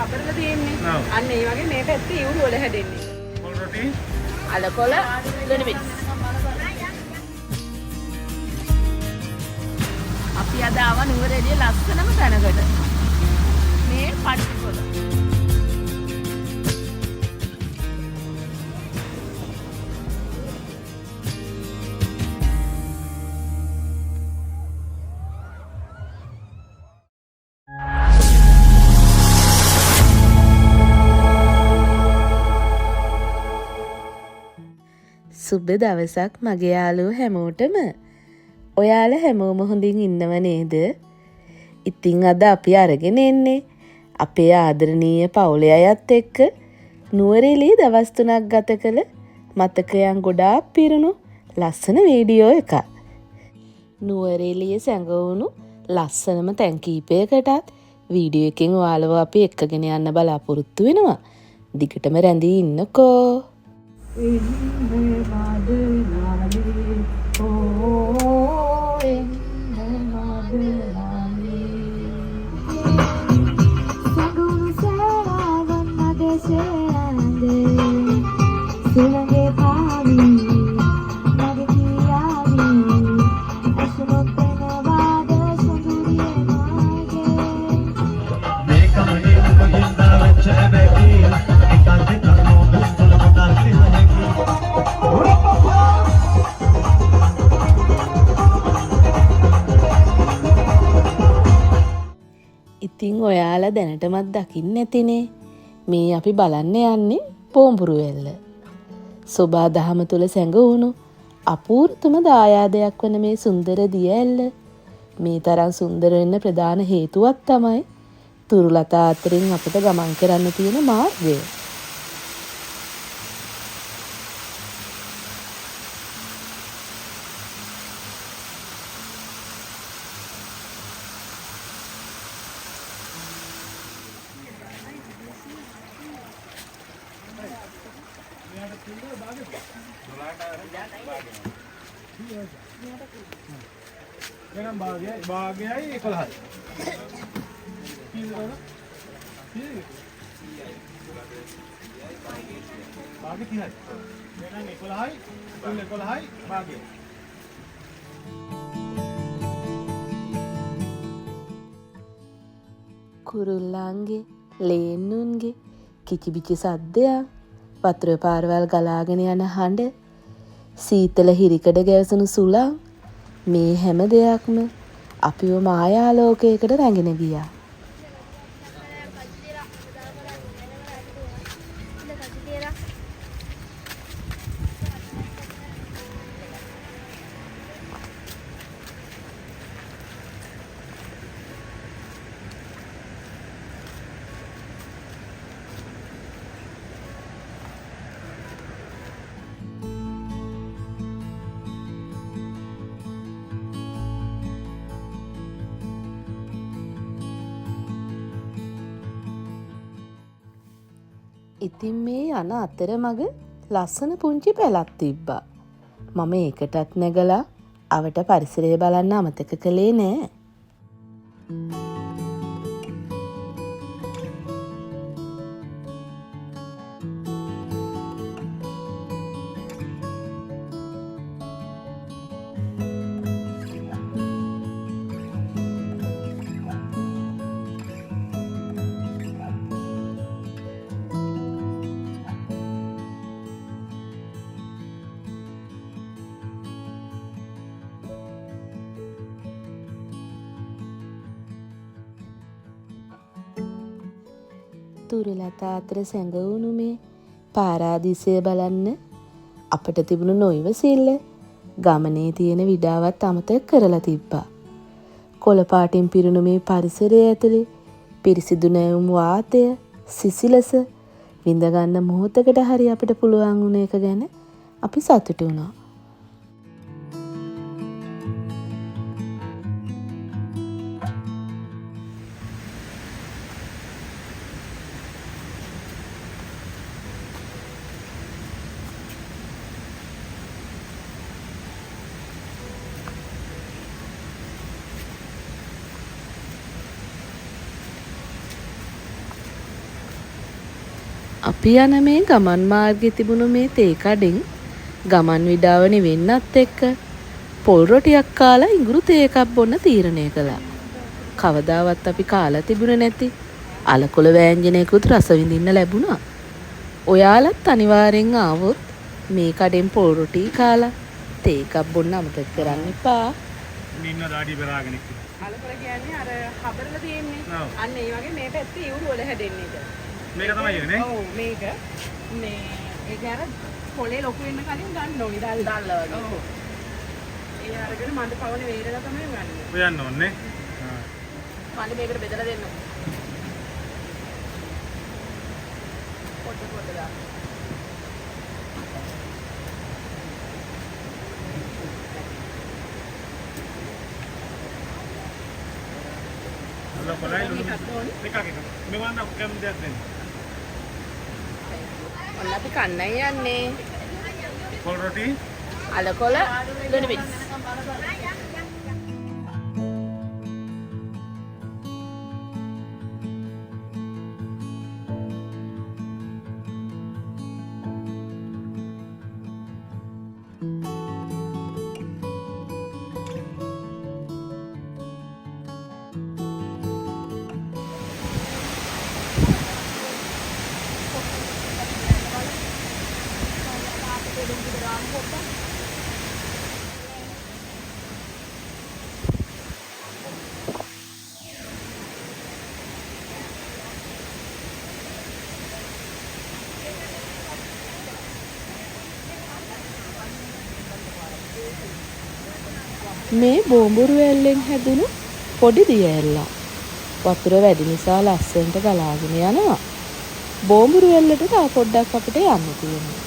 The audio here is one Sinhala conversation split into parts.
හබරලා තියෙන්නේ. අන්න ඒ වගේ මේ පැත්තේ ඉවුරු වල හැදෙන්නේ. කොළ රොටි අලකොළ ලුණුවිස්. අපි අද ආව නුවරඑළිය ලස්සනම තැනකට. මේ පට්ටිපොළ. සුබ දවසක් මගේ යාළුවෝ හැමෝටම. ඔයාලා හැමෝම හොඳින් ඉන්නව නේද? ඉතින් අද අපි අරගෙන එන්නේ අපේ ආදරණීය පවුලේ අයත් එක්ක නුවරඑළියේ දවස් 3ක් ගත කළ මතකයන් ගොඩාක් පිරුණු ලස්සන වීඩියෝ එකක්. නුවරඑළියේ සැඟවුණු ලස්සනම තැන් කීපයකටත් වීඩියෝ එකෙන් ඔයාලව අපි එක්කගෙන යන්න බලාපොරොත්තු වෙනවා. දිගටම රැඳී ඉන්නකෝ. ඉතින් ඔයාලා දැනටමත් දකින්න ඇතිනේ මේ අපි බලන්න යන්නේ පෝඹුරුවෙල්ල. සෝබා දහම තුල සැඟවුණු අපූර්වතම දායාදයක් වන මේ සුන්දර දිය ඇල්ල. මේ තරම් සුන්දර වෙන්න ප්‍රධාන හේතුවක් තමයි තුරුලතා අතරින් අපිට ගමන් කරන්න තියෙන මාර්ගය. භාගයයි 11යි. භාගය 30යි. එහෙනම් 11යි, 11යි භාගය. කුරුල්ලන්ගේ, ලේන්නුන්ගේ කිචිබිචි සද්දයක්, වතුර පාරවල් ගලාගෙන යන හඬ, සීතල හිරිකඩ ගැවසුණු සුළං, මේ හැම දෙයක්ම අපිව මායාලෝකයකට රැගෙන ගියා. ඉතින් මේ යන අතරමඟ ලස්සන පුංචි පැලක් තිබ්බා. මම ඒකටත් නැගලා අවට පරිසරය බලන්න අමතක කළේ නෑ. තුරුලතා අතර සැඟවුණු මේ පාරාදීසය බලන්න අපට තිබුණු නොයිවසිල්ල ගමනේ තියෙන විඩාවත් අමතක කරලා තිබ්බා. කොළ පාටින් පිරුණු මේ පරිසරය ඇතුලේ පිරිසිදු නැවුම් වාතය සිසිලස විඳ ගන්න මොහොතකට හරි අපිට පුළුවන් වුණ එක ගැන අපි සතුටු වුණා. අපි යන මේ ගමන් මාර්ගයේ තිබුණු මේ තේ කඩෙන් ගමන් විඩාව වෙන්නත් එක්ක පොල් රොටියක් කාලා ඉඟුරු තේ එකක් බොන්න තීරණය කළා. කවදාවත් අපි කාලා තිබුණේ නැති අලකොල වෑංජනයකුත් රස විඳින්න ලැබුණා. ඔයාලත් අනිවාර්යෙන් ආවොත් මේ කඩෙන් පොල් රොටි කාලා තේ එකක් බොන්න අමතක කරන්න එපා. නින්න දාඩි බරාගෙන අලකොල කියන්නේ අර හබරල තියෙන්නේ. ඔව්. අන්න ඒ වගේ මේ පැත්තේ ඉවුරු වල හැදෙන්නේ ඒක. මේක තමයි නේ. ඔව් මේක මේ ඒක අර පොලේ ලොකු වෙන්න කලින් ගන්න ඕනි දැල් වගේ. ඔව්. ඒ අරගෙන මඩ පවනේ වේරලා තමයි ගන්න. හොයන්න ඕනේ. මඩ මේකට බෙදලා දෙන්න. පොඩ දාන්න. කොලයි මේක මෙවන්න කැම් දෙයක් දෙන්න. ඔන්න අපි කන්නයි යන්නේ. පොල් රොටි අලකොල ලුණු මිරිස්. මේ බෝඹුරු ඇල්ලෙන් හැදුණු පොඩි දිය ඇල්ලක්. වතුර වැඩි නිසා ලස්සනට ගලාගෙන යනවා. බෝඹුරු ඇල්ලට තව පොඩ්ඩක් අපිට යන්න තියෙනවා.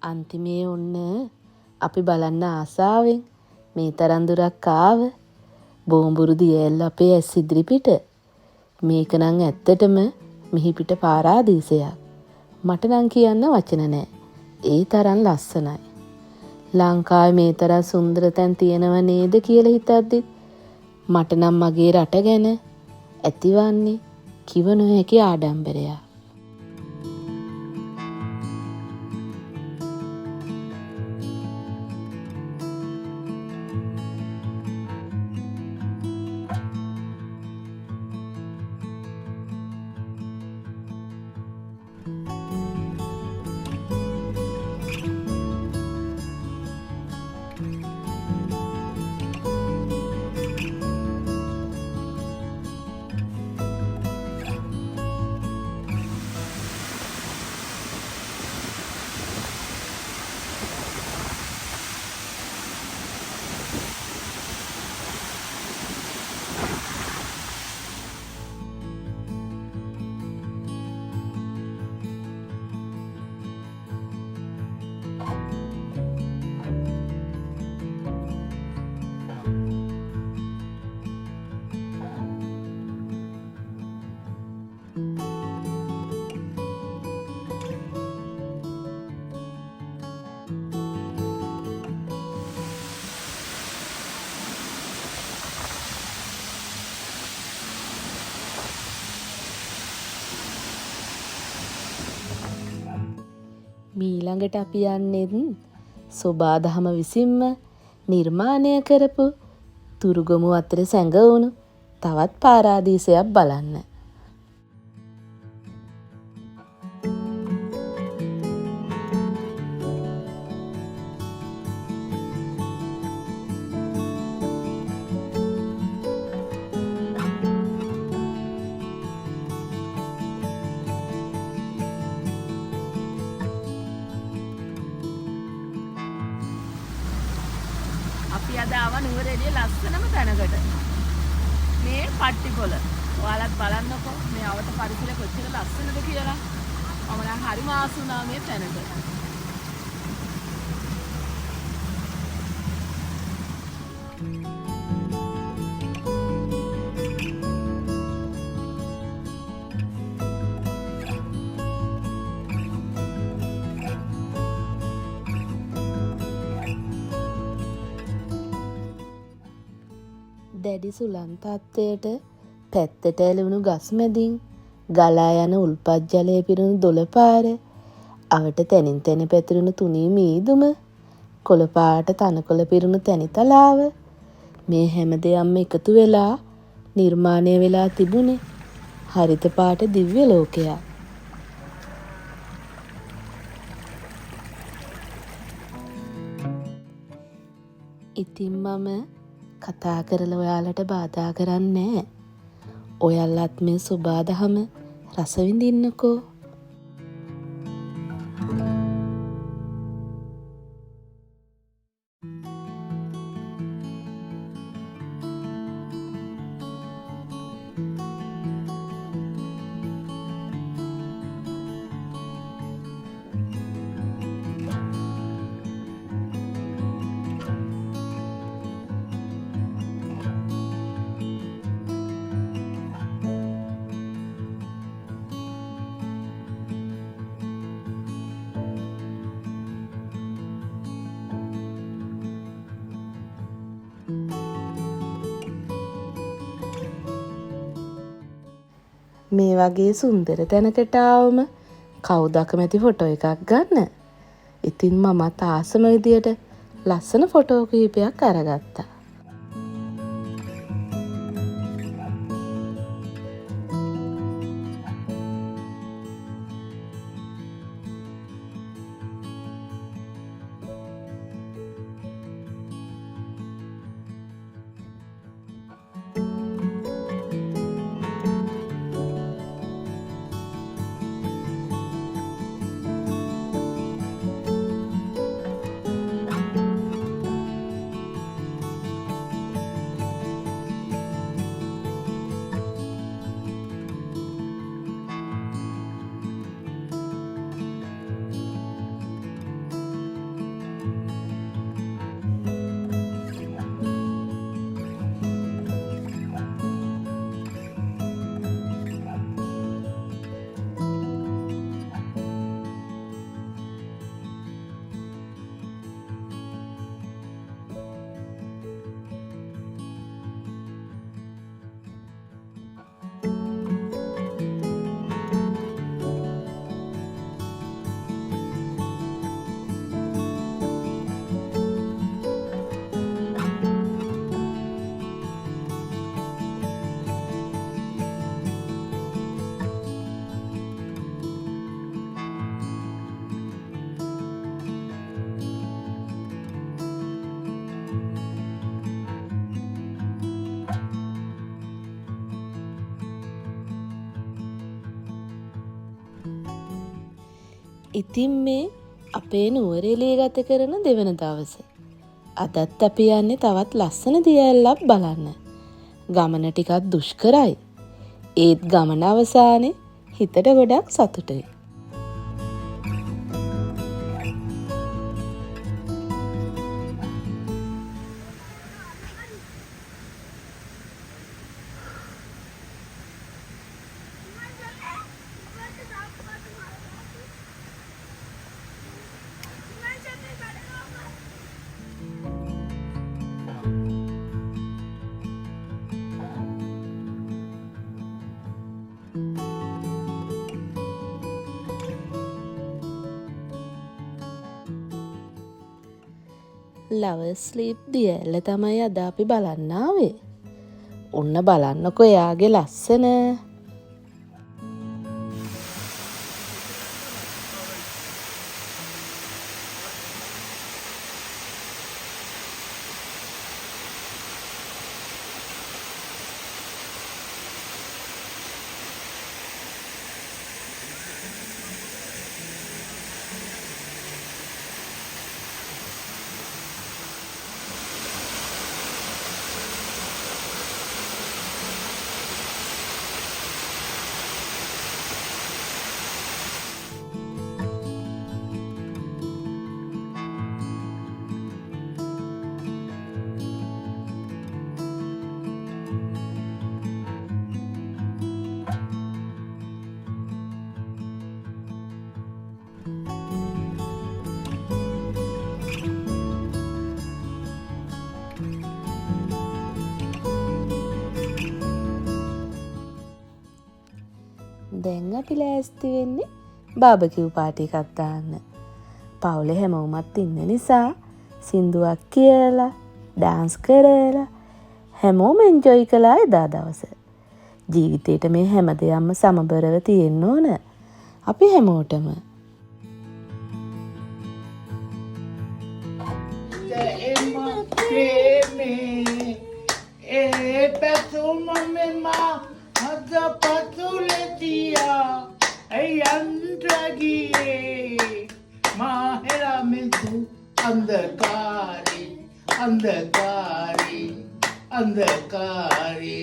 අන්තිමේ ඔන්න අපි බලන්න ආසාවෙන් මේ තරම් දුරක් ආව බෝඹුරු දිය ඇල්ල අපේ ඇස් ඉදිරිපිට. මේක නම් ඇත්තටම මිහිපිට පාරාදීසයක්. මට නම් කියන්න වචන නැහැ. ඒ තරම් ලස්සනයි. ලංකාවේ මේ තරම් සුන්දර තැන් තියෙනව නේද කියලා හිතද්දි මට නම් මගේ රට ගැන ඇතිවන්නේ කිව නොහැකි ආඩම්බරයක්. මීළඟට අපි යන්නෙත් සොබාදහම විසින්ම නිර්මාණය කරපු තුරුගොමු අතර සැඟවුණු තවත් පාරාදීසයක් බලන්න. අපි අද ආව නුවරඑළිය ලස්සනම තැනකට. මේ පට්ටිපොළ. ඔයාලත් බලන්නකෝ මේ අවට පරිසරය කොච්චර ලස්සනද කියලා. මම නම් හරිම ආස වුණා මේ තැනට. දැඩි සුළං තත්ත්වයට පැත්තට ඇලුණු ගස් මැදින් ගලා යන උල්පත් ජලය පිරුණු දොළපාර, අවට තැනින් තැන පැතිරුණු තුනී මීදුම, කොළපාට තනකොළ පිරුණු තැනිතලාව, මේ හැම දෙයක්ම එකතු වෙලා නිර්මාණය වෙලා තිබුණේ හරිත පාට දිව්‍ය ලෝකයක්. ඉතින් මම කතා කරලා ඔයාලට බාධා කරන්නේ නෑ. ඔයාලත් මේ සුබාදහම රස විඳින්නකෝ. මේ වගේ සුන්දර තැනකට ආවම කවුද අකමැති ෆොටෝ එකක් ගන්න? ඉතින් මමත් ආසම විදියට ලස්සන ෆොටෝ කිහිපයක් අරගත්තා. ඉතින් මේ අපේ නුවරඑළිය ගත කරන දෙවන දවස. අදත් අපි යන්නේ තවත් ලස්සන දියඇල්ලක් බලන්න. ගමන ටිකක් දුෂ්කරයි. ඒත් ගමන අවසානයේ හිතට ගොඩක් සතුටුයි. ලවර්ස් ස්ලීප් දියඇල්ල තමයි අද අපි බලන්න ආවේ. ඔන්න බලන්නකෝ එයාගේ ලස්සන. දැන් අපි ලෑස්ති වෙන්නේ බාබකිව් පාටි එකක් දාන්න. පවුලේ හැමෝමත් ඉන්න නිසා සින්දුවක් කියලා ඩාන්ස් කරලා හැමෝම එන්ජොයි කළා එදා දවස. ජීවිතේට මේ හැම දෙයක්ම සමබරව තියෙන්න ඕන අපි හැමෝටම. अंधकारी अंधकारी अंधकारी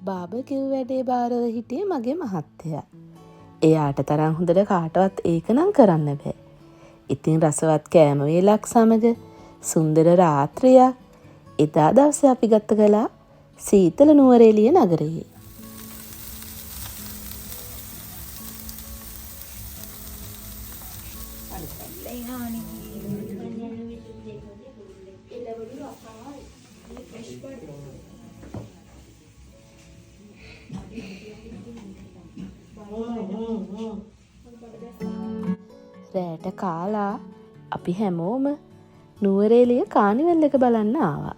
බාබකිව් වැඩේ බාරව හිටියේ මගේ මහත්තයා. එයාට තරම් හොඳට කාටවත් ඒක නම් කරන්න බෑ. ඉතින් රසවත් කෑම වේලක් සමග සුන්දර රාත්‍රියක් එදා දවසේ අපි ගත කළා සීතල නුවරඑළිය නගරයේ. රෑට කාලා අපි හැමෝම නුවරඑළිය කානිවල් එක බලන්න ආවා.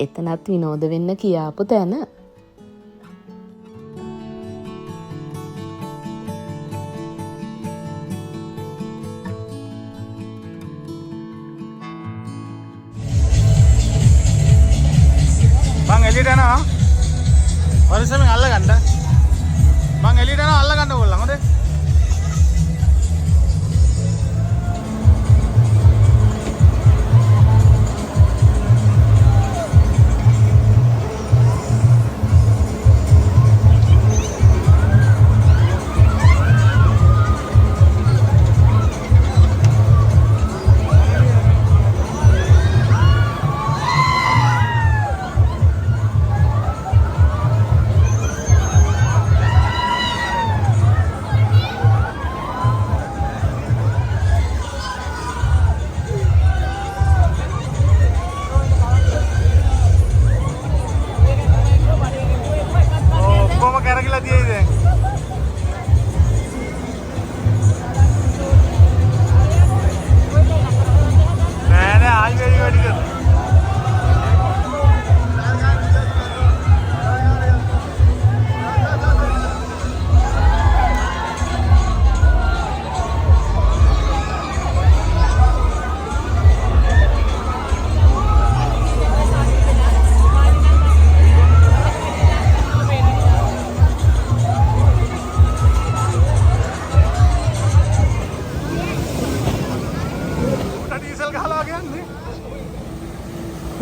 එතනත් විනෝද වෙන්න කියාපු තැන. මං එළියට යනවා. වරිසමෙන් අල්ල ගන්න. මං එළියට යනවා අල්ල ගන්න ඕගොල්ලෝ හොඳේ.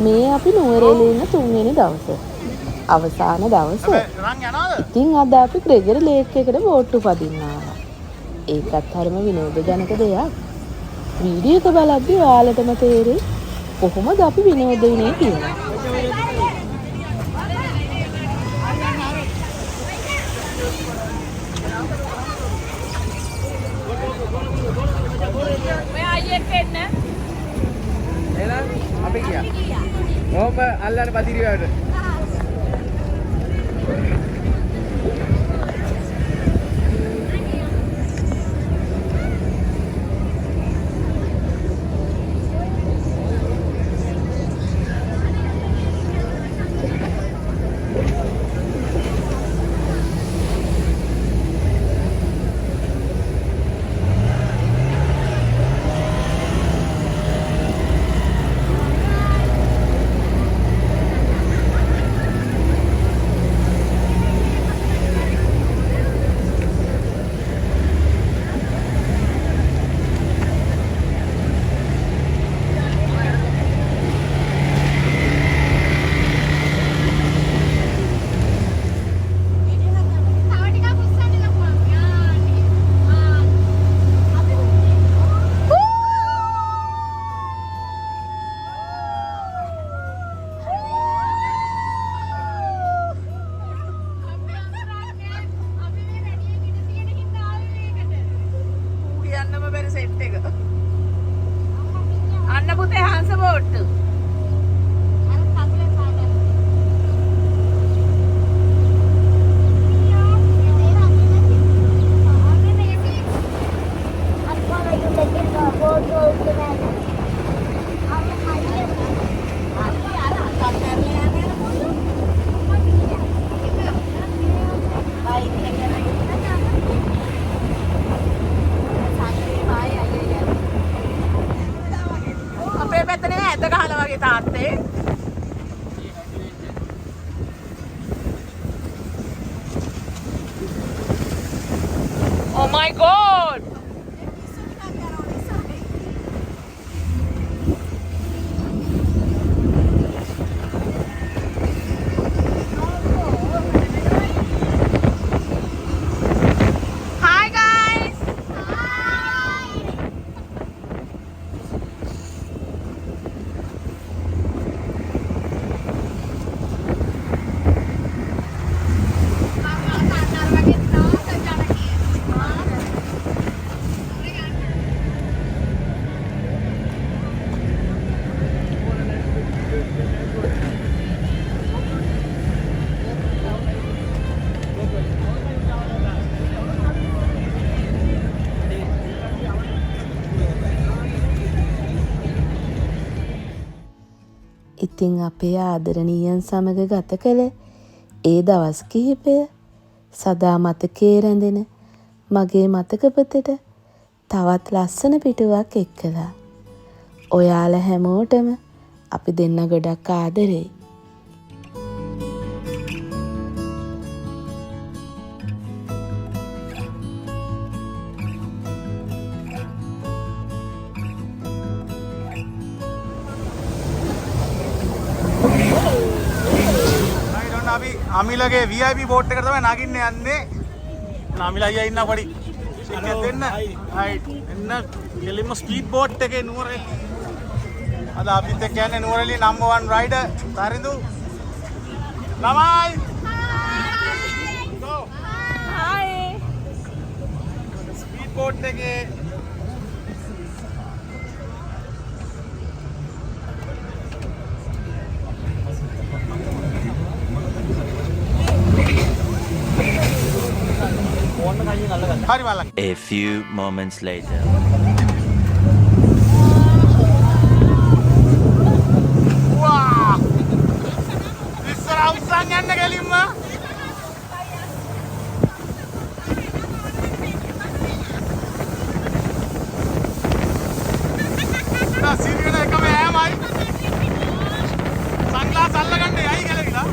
මේ අපි නුවරඑළියේ ඉන්න 3 වෙනි දවස. අවසාන දවස. ඉතින් අද අපි ග්‍රෙගරි ලේක් එකට බෝට්ටු පදින්න ආවා. ඒකත් හරිම විනෝදජනක දෙයක්. වීඩියෝ එක බලද්දී ඔයාලටම තේරෙයි කොහොමද අපි විනෝද වුනේ කියලා. අපි ගියා. ඕම අල්ලන්න පදිරියට. බෝට්ටු. අපේ පැත්තනේ ඇද ගහලා වගේ තාත්තේ. Oh my god! Hi guys! ඉතිං අපේ ආදරණීයන් සමග ගත කළ ඒ දවස් කිහිපය සදා මතකයේ රැඳෙන මගේ මතකපතට තවත් ලස්සන පිටුවක් එක්කලා. ඔයාලා හැමෝටම අපි දෙන්න ගොඩක් ආදරෙයි. අපි අමිලගේ VIP බෝට් එකට තමයි නගින්න යන්නේ. අමිල අයියා ඉන්න පොඩි ටිකට් දෙන්න. හයිට් එන්න කෙලින්ම ස්පීඩ් බෝට් එකේ නුවරඑළිය. අද අපිත් එක්ක යන්නේ නුවරඑළිය නම්බර් 1 රයිඩර් තරිඳු. ළමයි. Hi! ස්පීඩ් බෝට් එකේ හරි මල්ලන්. A few moments later. වා! ඉස්සර උස්සන් යන්න ගෙලින්ම. නා සිරියන එකම ඈමයි. සන්ග්ලාස් අල්ලගන්න යයි ගලවිලා.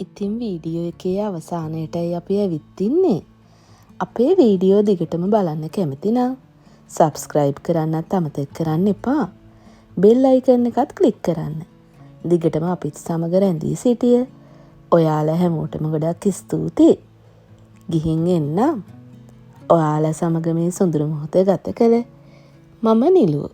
ඉතින් වීඩියෝ එකේ අවසානයටයි අපි ඇවිත් ඉන්නේ. අපේ වීඩියෝ දිගටම බලන්න කැමති නම් සබ්ස්ක්‍රයිබ් කරන්නත් අමතක කරන්න එපා. බෙල් අයිකන් එකත් ක්ලික් කරන්න. දිගටම අපිත් සමග රැඳී සිටිය ඔයාලා හැමෝටම ගොඩක් ස්තුතියි. ගිහින් එන්නම්. ඔයාලා සමග මේ සොඳුරු මොහොත ගත කළ මම නිලුව.